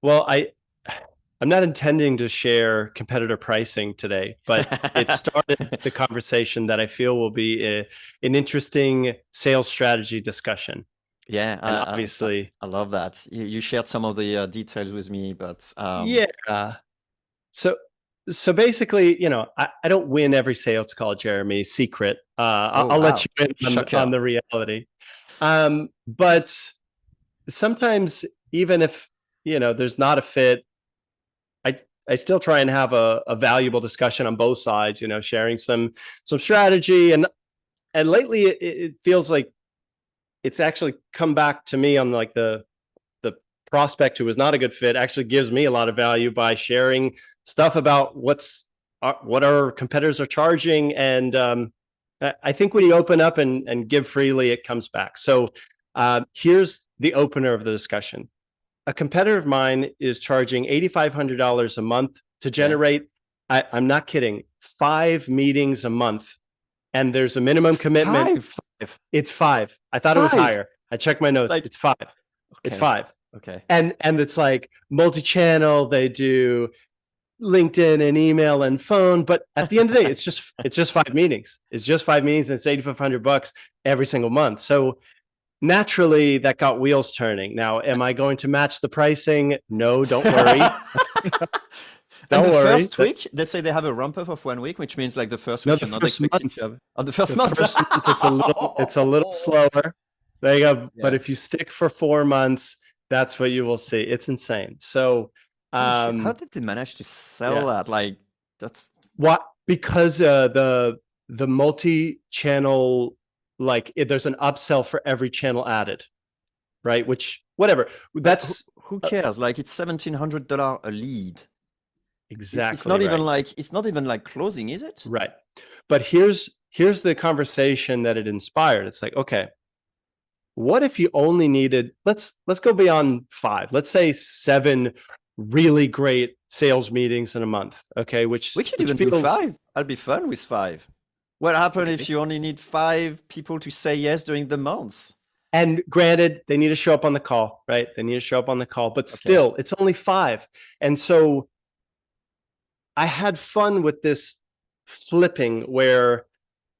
Well, I'm not intending to share competitor pricing today, but it started the conversation that I feel will be an interesting sales strategy discussion. Yeah, And I obviously, I love that. You shared some of the details with me, but yeah. So so basically, I don't win every sales call, Jeremy. Secret. oh I'll let wow, you in on shocker. the reality. But sometimes, even if there's not a fit, I I still try and have a valuable discussion on both sides. Sharing some strategy, and lately it feels like it's actually come back to me on like the prospect who was not a good fit actually gives me a lot of value by sharing stuff about what our competitors are charging. And I think when you open up and give freely, it comes back. So here's the opener of the discussion. A competitor of mine is charging $8,500 a month to Yeah, generate, I'm not kidding, 5 meetings a month. And there's a minimum commitment. five, Five. It's five. I thought it was five. higher. I checked my notes. Like It's five. It's okay, five. okay. And it's like multi-channel. They do LinkedIn and email and phone, but at the end of the day, it's just 5 meetings. It's just 5 meetings, and it's $8,500 every single month. So naturally, that got wheels turning. Now, am I going to match the pricing? No, don't worry. And Don't the worry. first week, let's say they have a ramp up of 1 week, which means like the first No, week the you're not first expecting to month. have. Oh, the first The month. first month, it's a little slower. There you go. But Yeah. if you stick for 4 months, that's what you will see. It's insane. So, Holy shit! How um, did they manage to sell yeah. that? Like that's What? Because the multi-channel, like there's an upsell for every channel added, right? Which whatever. but That's who uh, cares? Like it's $1,700 a lead. It's exactly not even right. like closing, is it? Right. But here's the conversation that it inspired. It's like, okay, what if you only needed, let's go beyond five. Let's say seven really great sales meetings in a month. Okay, We which could which even do feels five. I'll be fun with five. What happens if okay. you only need five people to say yes during the month? And granted, they need to show up on the call, right? They need to show up on the call, but Okay. still, it's only five. And so I had fun with this flipping where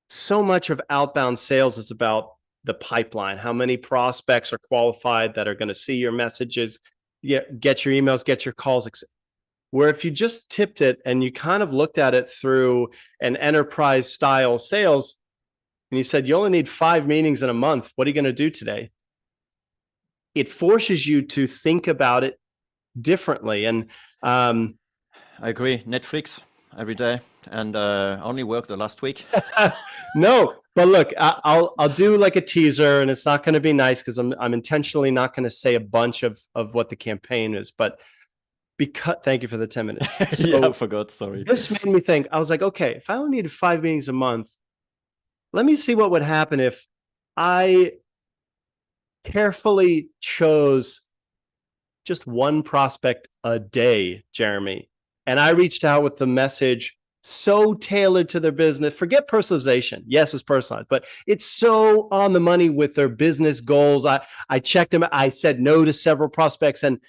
so much of outbound sales is about the pipeline, how many prospects are qualified that are going to see your messages, get your emails, get your calls. Where if you just tipped it and you kind of looked at it through an enterprise style sales, and you said you only need 5 meetings in a month, what are you going to do today? It forces you to think about it differently. And um, I agree. Netflix every day, and only worked the last week. no, but look, I'll do like a teaser, and it's not going to be nice because I'm intentionally not going to say a bunch of what the campaign is. But because thank you for the 10 minutes. Yeah, I So forgot. Sorry. this made me think. I was like, okay, if I only needed 5 meetings a month, let me see what would happen if I carefully chose just one prospect a day, Jeremy. And I reached out with the message so tailored to their business. Forget personalization. Yes, it's personalized, but it's so on the money with their business goals. I checked them. I said no to several prospects and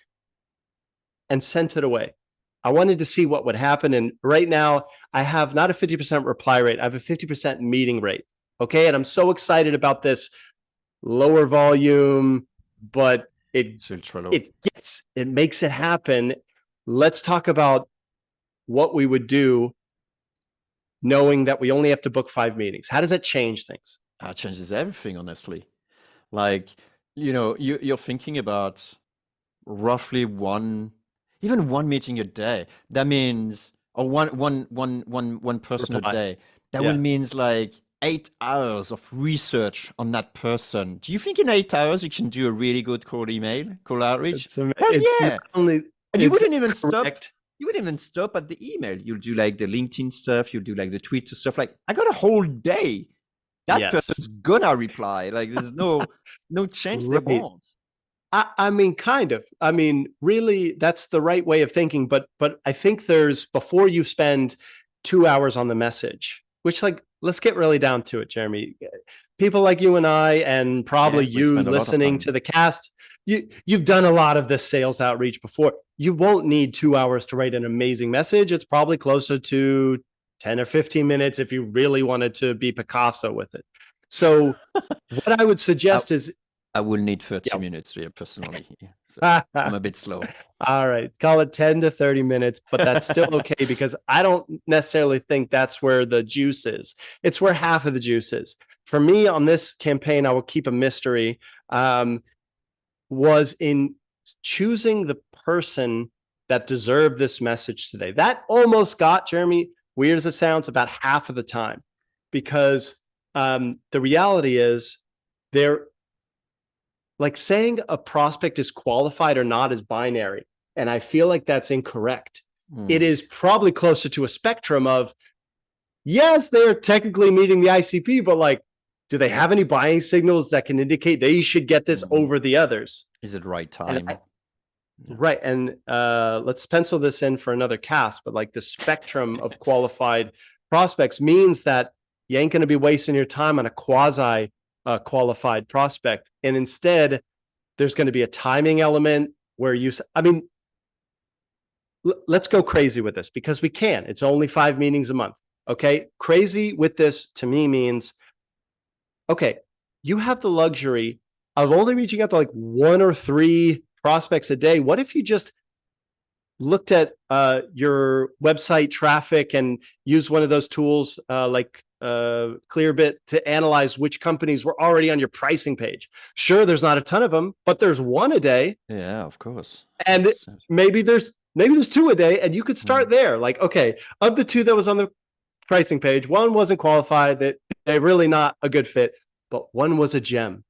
sent it away. I wanted to see what would happen. And right now, I have not a 50% reply rate. I have a 50% meeting rate. Okay. And I'm so excited about this lower volume, but it It's ultra low. it makes it happen. Let's talk about what we would do knowing that we only have to book 5 meetings. How does that change things? That changes everything, honestly. Like, you're thinking about roughly even one meeting a day. That means, or one person a Reply. day. That will Yeah. means like 8 hours of research on that person. Do you think in 8 hours you can do a really good cold email, cold outreach? Hell It's not yeah. only And you it's wouldn't even stop. correct. You wouldn't even stop at the email. You'll do like the LinkedIn stuff. You'll do like the Twitter stuff. Like I got a whole day. That Yes. person's gonna reply. Like there's no change they Right. won't. I mean, kind of. I mean, really, that's the right way of thinking. But I think there's before you spend 2 hours on the message, which like let's get really down to it, Jeremy. People like you and I, and probably Yeah, we you spend a lot of listening time. to the cast, you've done a lot of this sales outreach before. You won't need 2 hours to write an amazing message. It's probably closer to 10 or 15 minutes if you really wanted to be Picasso with it. So what I would I, suggest is, I will need 30 yeah. minutes here personally. So I'm a bit slow. All right, call it 10 to 30 minutes, but that's still okay because I don't necessarily think that's where the juice is. It's where half of the juice is. For me on this campaign, I will keep a mystery. Was in choosing the person that deserved this message today. That almost got Jeremy, weird as it sounds, about half of the time, because the reality is they're like saying a prospect is qualified or not is binary. And I feel like that's incorrect. It is probably closer to a spectrum of, yes, they're technically meeting the ICP, but like, do they have any buying signals that can indicate they should get this over the others? Is it right And time? right. And let's pencil this in for another cast, but like the spectrum of qualified prospects means that you ain't going to be wasting your time on a quasi qualified prospect. And instead, there's going to be a timing element where I mean, let's go crazy with this because we can. It's only 5 meetings a month. Okay. Crazy with this to me means, okay, you have the luxury of only reaching out to like 1 or 3 prospects a day. What if you just looked at your website traffic and used one of those tools like Clearbit to analyze which companies were already on your pricing page? Sure, there's not a ton of them, but there's 1 a day. Yeah, of course. And 100%. maybe there's 2 a day, and you could start there. Like, okay, of the 2 that was on the pricing page, 1 wasn't qualified, that they're really not a good fit, but 1 was a gem.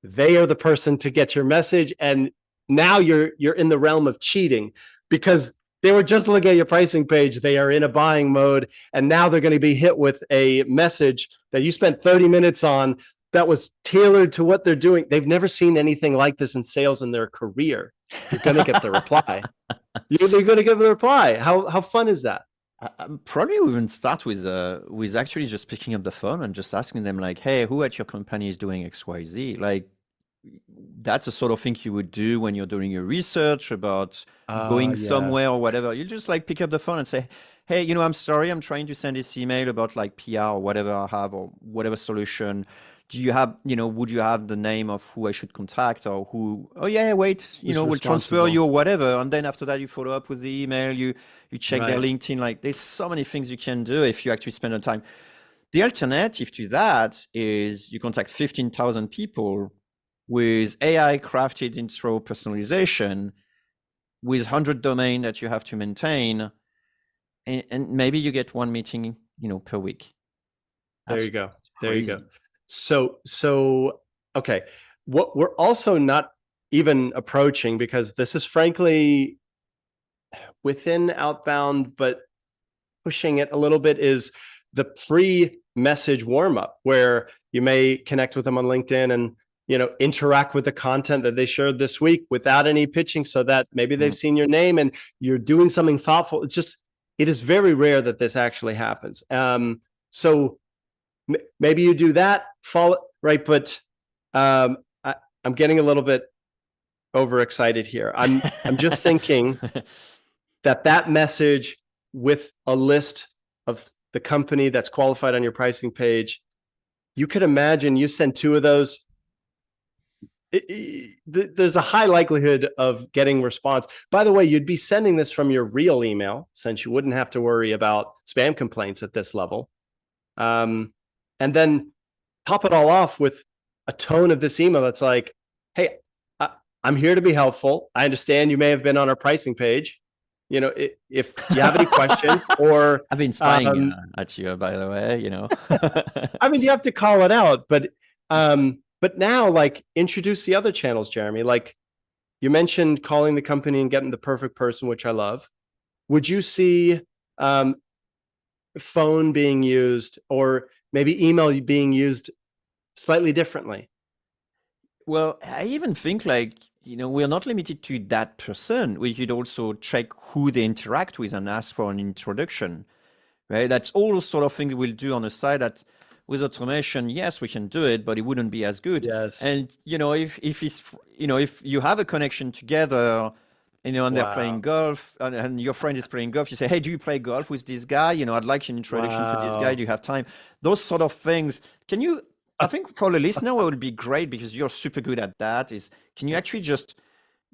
They are the person to get your message, and now you're in the realm of cheating because they were just looking at your pricing page. They are in a buying mode, and now they're going to be hit with a message that you spent 30 minutes on that was tailored to what they're doing. They've never seen anything like this in sales in their career. You're going to get the reply. You're going to get the reply. How fun is that? Probably we even start with actually just picking up the phone and just asking them like, "Hey, who at your company is doing XYZ?" Like that's the sort of thing you would do when you're doing your research about going Yeah. somewhere or whatever. You just like pick up the phone and say, "Hey, I'm sorry, I'm trying to send this email about like PR or whatever I have or whatever solution. Do you have, would you have the name of who I should contact or who? Oh yeah, wait, Who's we'll transfer responsible? you or whatever." And then after that, you follow up with the email. You check their Right. LinkedIn. Like there's so many things you can do if you actually spend the time. The alternative to that is you contact 15,000 people with AI crafted intro personalization with 100 domain that you have to maintain, and maybe you get 1 meeting, per week. There That's you go. There you go. crazy. So okay. What we're also not even approaching, because this is frankly within outbound, but pushing it a little bit, is the pre-message warm-up where you may connect with them on LinkedIn and interact with the content that they shared this week without any pitching, so that maybe they've seen your name and you're doing something thoughtful. It is very rare that this actually happens. So maybe you do that, follow right, but I'm getting a little bit overexcited here. I'm just thinking that message with a list of the company that's qualified on your pricing page, you could imagine you send 2 of those. There's a high likelihood of getting response. By the way, you'd be sending this from your real email, since you wouldn't have to worry about spam complaints at this level. And then top it all off with a tone of this email that's like, hey, I'm here to be helpful. I understand you may have been on our pricing page. If you have any questions, or I've been spying at you, by the way. I mean, you have to call it out, but now, like, introduce the other channels, Jeremy. Like you mentioned, calling the company and getting the perfect person, which I love. Would you see phone being used, or maybe email being used slightly differently? Well, I even think like, we're not limited to that person. We could also check who they interact with and ask for an introduction, right? That's all sort of thing we'll do on the side that with automation, yes, we can do it, but it wouldn't be as good. Yes. And, if if you have a connection together, and they're playing Wow. golf, and your friend is playing golf, you say, hey, do you play golf with this guy? I'd like an introduction to this guy. Wow. Do you have time? Those sort of things. Can you, I think for the listener, what would be great, because you're super good at that, is can you actually just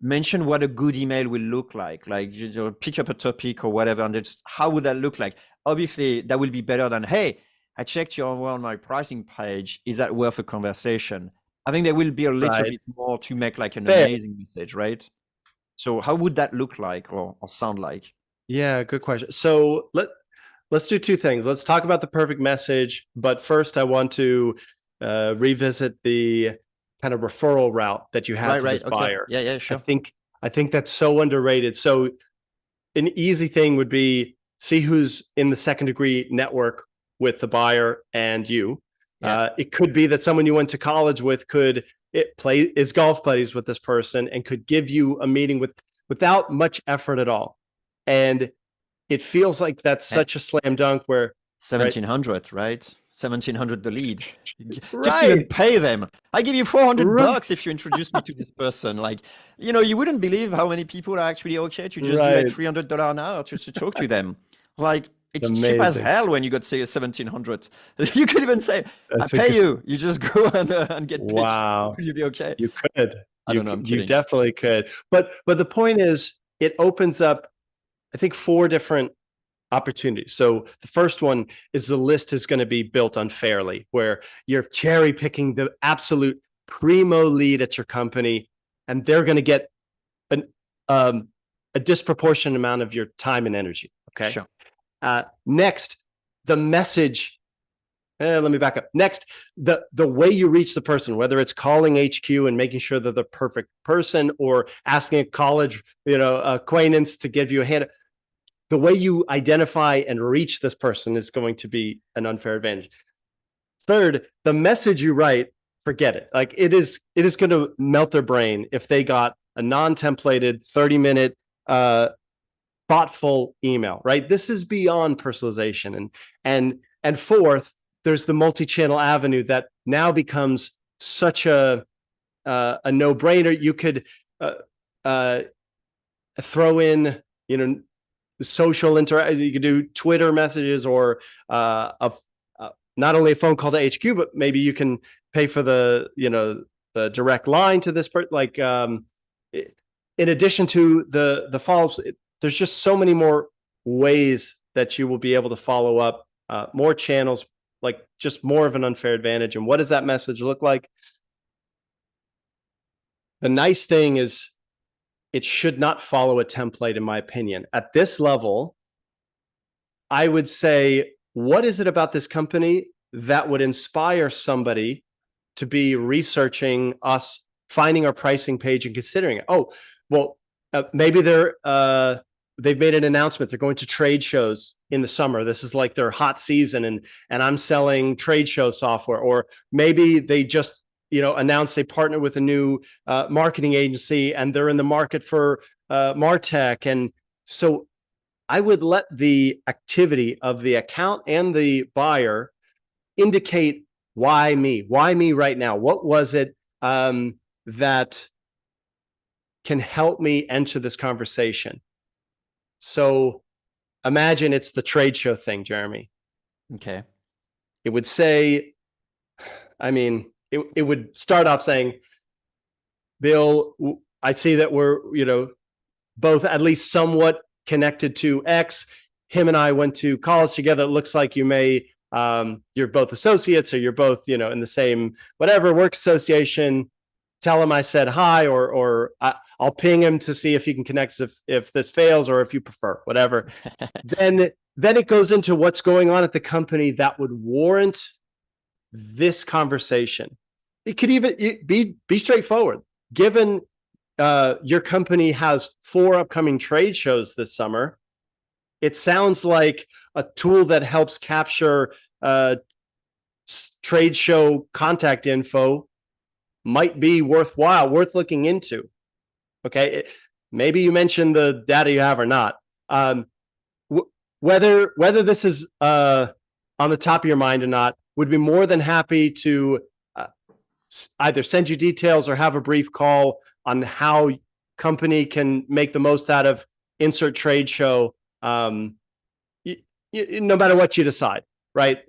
mention what a good email will look like? Like, pick up a topic or whatever, and just how would that look like? Obviously, that will be better than, hey, I checked your on my pricing page. Is that worth a conversation? I think there will be a little Right. bit more to make like an Fair. amazing message, right? So how would that look like, or sound like? Yeah, good question. So let's do two things. Let's talk about the perfect message, but first I want to revisit the kind of referral route that you had Right, to right. this Okay. buyer. Yeah, yeah, I sure. think I think that's so underrated. So an easy thing would be see who's in the second degree network with the buyer and you. Yeah. It could be that someone you went to college with is golf buddies with this person and could give you a meeting without much effort at all. And it feels like that's Eh, such a slam dunk where, right? 1700, right? 1700 the lead. Just even Right, pay them. I give you 400 right, bucks if you introduce me to this person. Like, you wouldn't believe how many people are actually okay to just do like right. $300 an hour just to talk to them. Like, it's cheap as Amazing. hell when you got, say, 1700. You could even say, I That's a pay good, you. You just go and get paid. wow. Would you be okay? You could, I don't know. I'm you kidding. definitely could. But the point is, it opens up, I think, four different opportunities. So the first one is the list is going to be built unfairly, where you're cherry picking the absolute primo lead at your company, and they're going to get an um, a disproportionate amount of your time and energy. Okay. Sure. Next, the message. Let me back up. Next, the way you reach the person, whether it's calling HQ and making sure they're the perfect person, or asking a college acquaintance to give you a hand, the way you identify and reach this person is going to be an unfair advantage. Third, the message you write, forget it. Like it is going to melt their brain if they got a non-templated 30-minute thoughtful email, right? This is beyond personalization. And fourth, there's the multi-channel avenue that now becomes such a no-brainer. You could uh, uh, throw in, social interaction. You could do Twitter messages or not only a phone call to HQ, but maybe you can pay for the direct line to this person. Like in addition to the follow-ups, there's just so many more ways that you will be able to follow up, more channels, like just more of an unfair advantage. And what does that message look like? The nice thing is it should not follow a template, in my opinion. At this level, I would say, what is it about this company that would inspire somebody to be researching us, finding our pricing page and considering it? Oh, well, maybe they've made an announcement. They're going to trade shows in the summer. This is like their hot season, and I'm selling trade show software. Or maybe they just announced they partnered with a new marketing agency and they're in the market for Martech. And so I would let the activity of the account and the buyer indicate why me? Why me right now? What was it that can help me enter this conversation? So imagine it's the trade show thing, Jeremy. Okay. It would say, I mean, it would start off saying, Bill, I see that we're, both at least somewhat connected to X. Him and I went to college together. It looks like you're both associates, or you're both, in the same whatever work association. Tell him I said hi, or I'll ping him to see if he can connect if this fails, or if you prefer, whatever. Then it goes into what's going on at the company that would warrant this conversation. It could even be straightforward. Given your company has 4 upcoming trade shows this summer, it sounds like a tool that helps capture trade show contact info might be worthwhile, worth looking into. Okay, maybe you mentioned the data you have or not. Whether this is on the top of your mind or not, would be more than happy to either send you details or have a brief call on how company can make the most out of insert trade show. No matter what you decide, right?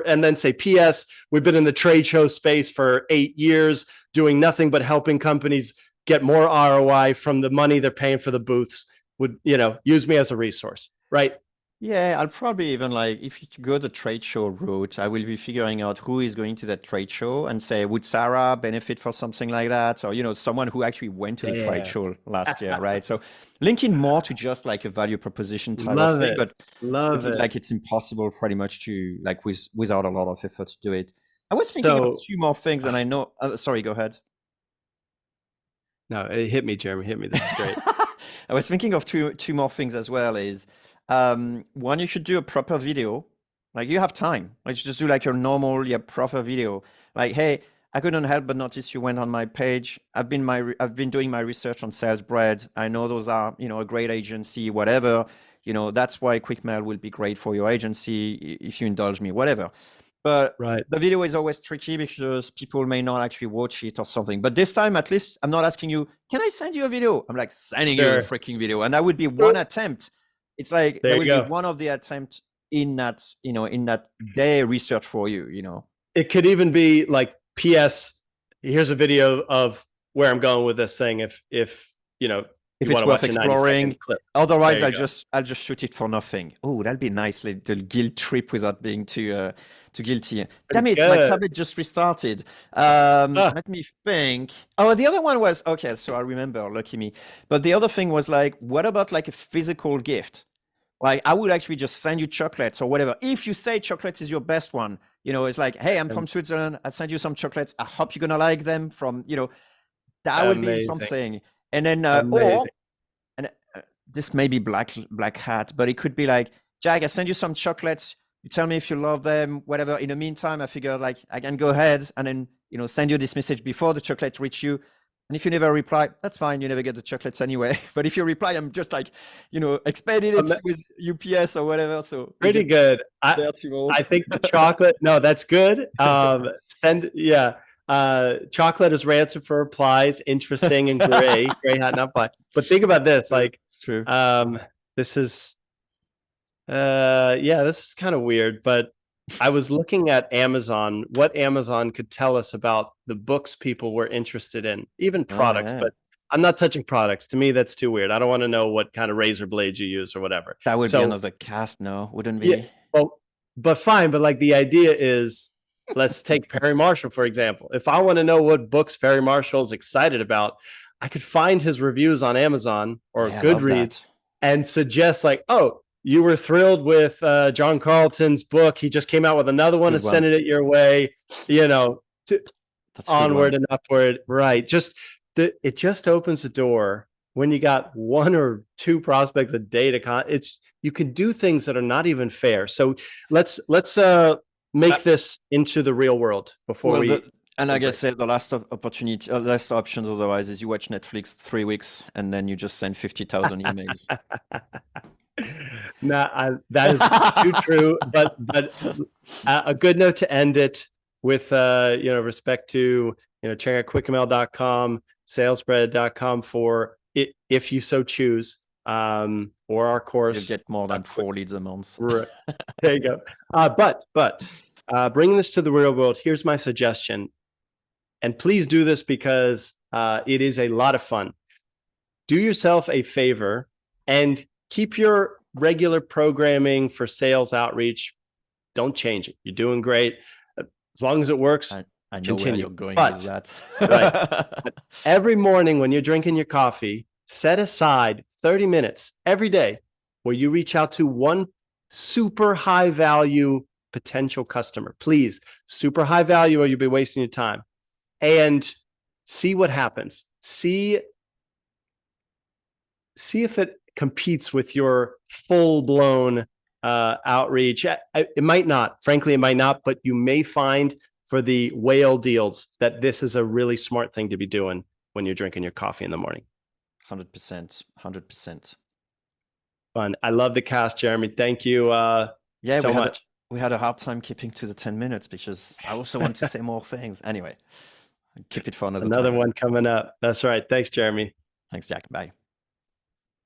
And then say, P.S. We've been in the trade show space for 8 years, doing nothing but helping companies get more ROI from the money they're paying for the booths. Would use me as a resource, right? Yeah, I'll probably even like if you go the trade show route, I will be figuring out who is going to that trade show and say, would Sarah benefit for something like that? Or, someone who actually went to the trade Yeah, show last year, right? So linking more to just like a value proposition type of love thing, it, but love looking it. like it's impossible pretty much to like without a lot of effort to do it. I was thinking of So two more things and I know, sorry, go ahead. no, it hit me, Jeremy. Hit me. This is great. I was thinking of two more things as well is one, you should do a proper video. Like you have time. Let's just do like your normal, yeah, proper video. Like, hey, I couldn't help but notice you went on my page. I've been doing my research on Sales Bread. I know those are, a great agency, whatever. That's why Quick Mail will be great for your agency if you indulge me, whatever. But Right. the video is always tricky because people may not actually watch it or something. But this time, at least, I'm not asking you, can I send you a video? I'm like sending you the Sure. freaking video. And that would be one attempt. It's like There that you will be go. one of the attempts in that, in that day research for you. It could even be like, P.S. Here's a video of where I'm going with this thing. If If you want it's to worth watch a 90-second exploring. clip. Otherwise, There you I'll just shoot it for nothing. Oh, that'd be nice, little guilt trip without being too guilty. Damn go. it, my Good. tablet just restarted. Ah, Let me think. Oh, the other one was okay, so I remember, lucky me. But the other thing was like, what about like a physical gift? Like I would actually just send you chocolates or whatever. If you say chocolate is your best one, it's like, hey, I'm from Switzerland. I'll send you some chocolates. I hope you're gonna like them. That will be amazing. something. And then or Amazing. and this may be black hat, but it could be like, Jack, I send you some chocolates. You tell me if you love them, whatever. In the meantime, I figure like I can go ahead and then send you this message before the chocolate reach you. And if you never reply, that's fine. You never get the chocolates anyway. But if you reply, I'm just like, expedite it with UPS or whatever. So it Pretty gets good. I there tomorrow. I think the chocolate. No, that's good. Send yeah. Chocolate is ransom for replies. Interesting and gray. Gray hat, not black. But think about this. Like, It's true. this is yeah, this is kind of weird. But I was looking at Amazon, what Amazon could tell us about the books people were interested in, even Oh, products. yeah. But I'm not touching products. To me, that's too weird. I don't want to know what kind of razor blades you use or whatever. That would be So another cast, no? Wouldn't yeah, be? well, but fine. But like the idea is, let's take Perry Marshall, for example. If I want to know what books Perry Marshall is excited about, I could find his reviews on Amazon or Yeah, I love Goodreads that. and suggest, like, oh, you were thrilled with John Carlton's book. He just came out with another one and Good one. sending it your way, to That's a good onward one. and upward. Right. It just opens the door when you got one or two prospects a day you can do things that are not even fair. So let's make this into the real world before Well, we and go like I break. said, the last options otherwise is you watch Netflix 3 weeks and then you just send 50,000 emails. That is too true, but a good note to end it with, respect to, check out quickmail.com, salesbread.com for it, if you so choose, or our You'll course. get more than 4 leads a month. Right. There you go. But bringing this to the real world, here's my suggestion. And please do this because it is a lot of fun. Do yourself a favor and keep your regular programming for sales outreach. Don't change it. You're doing great. As long as it works, I know where continue. you're going with But that. right. But every morning when you're drinking your coffee, set aside 30 minutes every day where you reach out to one super high value potential customer. Please, super high value or you'll be wasting your time. And see what happens. See if it competes with your full-blown outreach. It might not. Frankly, it might not, but you may find for the whale deals that this is a really smart thing to be doing when you're drinking your coffee in the morning. 100%. 100%. Fun. I love the cast, Jeremy. Thank you so much. We had a hard time keeping to the 10 minutes because I also want to say more things. Anyway. Keep it for another Another time. one coming up. That's right. Thanks, Jeremy. Thanks, Jack. Bye.